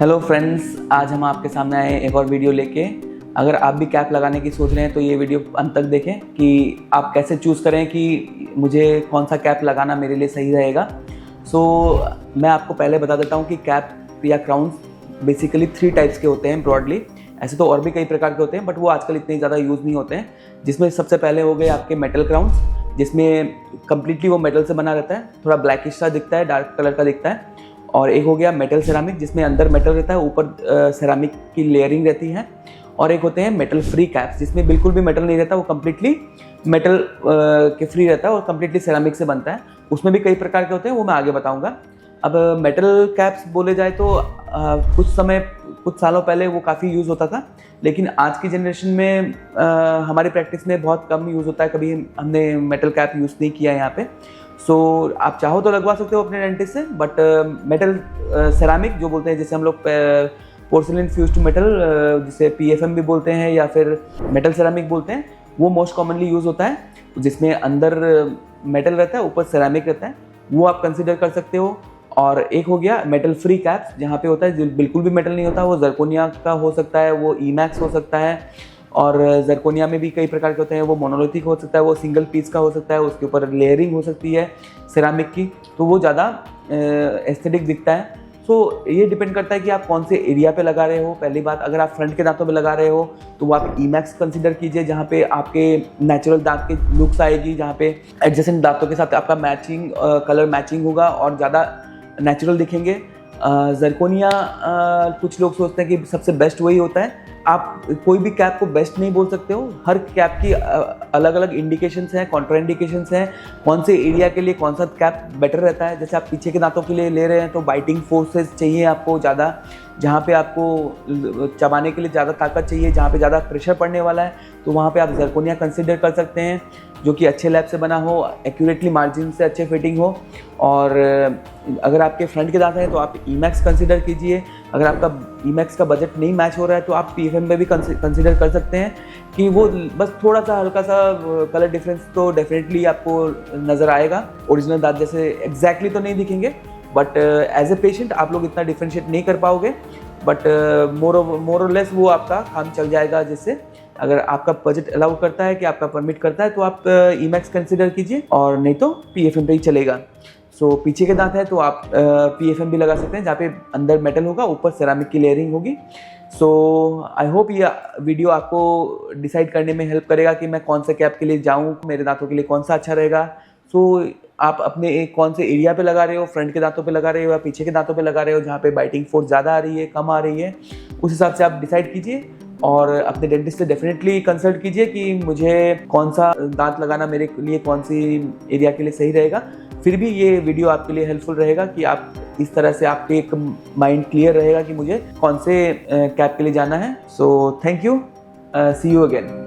Hello friends, आज हम आपके सामने आए एक और वीडियो लेके। अगर आप भी कैप लगाने की सोच रहे हैं तो ये वीडियो अंत तक देखें कि आप कैसे चूज़ करें कि मुझे कौन सा कैप लगाना मेरे लिए सही रहेगा। मैं आपको पहले बता देता हूँ कि कैप या क्राउन्स बेसिकली 3 टाइप्स के होते हैं ब्रॉडली। ऐसे तो और भी कई प्रकार के होते हैं बट वो आजकल इतने ज़्यादा यूज़ नहीं होते हैं। जिसमें सबसे पहले हो गए आपके मेटल क्राउन्स, जिसमें कम्प्लीटली वो मेटल से बना रहता है, थोड़ा ब्लैकिश सा दिखता है, डार्क कलर का दिखता है। और एक हो गया मेटल सेरामिक, जिसमें अंदर मेटल रहता है, ऊपर सेरामिक की लेयरिंग रहती है। और एक होते हैं मेटल फ्री कैप्स, जिसमें बिल्कुल भी मेटल नहीं रहता, वो कम्प्लीटली मेटल के फ्री रहता है और कम्प्लीटली सेरामिक से बनता है। उसमें भी कई प्रकार के होते हैं, वो मैं आगे बताऊंगा। अब मेटल कैप्स बोले जाए तो कुछ सालों पहले वो काफ़ी यूज़ होता था, लेकिन आज की जनरेशन में हमारी प्रैक्टिस में बहुत कम यूज़ होता है। कभी हमने मेटल कैप यूज़ नहीं किया यहाँ पे। आप चाहो तो लगवा सकते हो अपने डेंटिस्ट से, बट मेटल सेरामिक जो बोलते हैं, जैसे हम लोग पोर्सिलिन फ्यूज टू मेटल, जिसे PFM भी बोलते हैं या फिर मेटल सेरामिक बोलते हैं, वो मोस्ट कॉमनली यूज़ होता है, जिसमें अंदर मेटल रहता है, ऊपर सेरामिक रहता है। वो आप कंसिडर कर सकते हो। और एक हो गया मेटल फ्री कैप्स, जहाँ पे होता है जो बिल्कुल भी मेटल नहीं होता। वो जर्कोनिया का हो सकता है, वो ईमैक्स हो सकता है, और जर्कोनिया में भी कई प्रकार के होते हैं। वो मोनोलिथिक हो सकता है, वो सिंगल पीस का हो सकता है, उसके ऊपर लेयरिंग हो सकती है सेरामिक की, तो वो ज़्यादा एस्थेटिक दिखता है। ये डिपेंड करता है कि आप कौन से एरिया पे लगा रहे हो। पहली बात, अगर आप फ्रंट के दांतों पे लगा रहे हो तो वो आप ईमैक्स कंसिडर कीजिए, जहाँ पे आपके नेचुरल दांत के लुक्स आएगी, जहाँ पे एडजेसेंट दांतों के साथ आपका मैचिंग कलर मैचिंग होगा और ज़्यादा नेचुरल दिखेंगे। जर्कोनिया कुछ लोग सोचते हैं कि सबसे बेस्ट वही होता है। आप कोई भी कैप को बेस्ट नहीं बोल सकते हो। हर कैप की अलग अलग इंडिकेशंस हैं, कॉन्ट्रा इंडिकेशंस हैं, कौन से एरिया के लिए कौन सा कैप बेटर रहता है। जैसे आप पीछे के दांतों के लिए ले रहे हैं तो बाइटिंग फोर्सेस चाहिए आपको ज़्यादा, जहाँ पे आपको चबाने के लिए ज़्यादा ताकत चाहिए, जहाँ पे ज़्यादा प्रेशर पड़ने वाला है, तो वहाँ पे आप जर्कोनिया कंसिडर कर सकते हैं, जो कि अच्छे लैब से बना हो, एक्यूरेटली मार्जिन से अच्छे फिटिंग हो। और अगर आपके फ्रंट के दांत हैं तो आप ईमैक्स कंसिडर कीजिए। अगर आपका ईमैक्स का बजट नहीं मैच हो रहा है तो आप PFM में भी कंसिडर कर सकते हैं, कि वो बस थोड़ा सा हल्का सा कलर डिफरेंस तो डेफिनेटली आपको नज़र आएगा। ओरिजिनल दांत जैसे एग्जैक्टली तो नहीं दिखेंगे, बट एज ए पेशेंट आप लोग इतना डिफ्रेंशिएट नहीं कर पाओगे, बट मोर और लेस वो आपका काम चल जाएगा। जिससे अगर आपका बजट अलाउ करता है, कि आपका परमिट करता है, तो आप ईमैक्स कंसिडर कीजिए, और नहीं तो PFM पे ही चलेगा। पीछे के दांत है तो आप PFM भी लगा सकते हैं, जहाँ पे अंदर मेटल होगा, ऊपर सेरामिक की लेयरिंग होगी। आई होप ये वीडियो आपको डिसाइड करने में हेल्प करेगा कि मैं कौन से कैप के लिए जाऊँ, मेरे दांतों के लिए कौन सा अच्छा रहेगा। आप अपने कौन से एरिया पे लगा रहे हो, फ्रंट के दांतों पे लगा रहे हो या पीछे के दांतों पे लगा रहे हो, जहाँ पे बाइटिंग फोर्स ज़्यादा आ रही है, कम आ रही है, उस हिसाब से आप डिसाइड कीजिए। और अपने डेंटिस्ट से डेफिनेटली कंसल्ट कीजिए कि मुझे कौन सा दांत लगाना मेरे लिए कौन सी एरिया के लिए सही रहेगा। फिर भी ये वीडियो आपके लिए हेल्पफुल रहेगा कि आप इस तरह से आपके एक माइंड क्लियर रहेगा कि मुझे कौन से कैप के लिए जाना है। Thank you, see you again.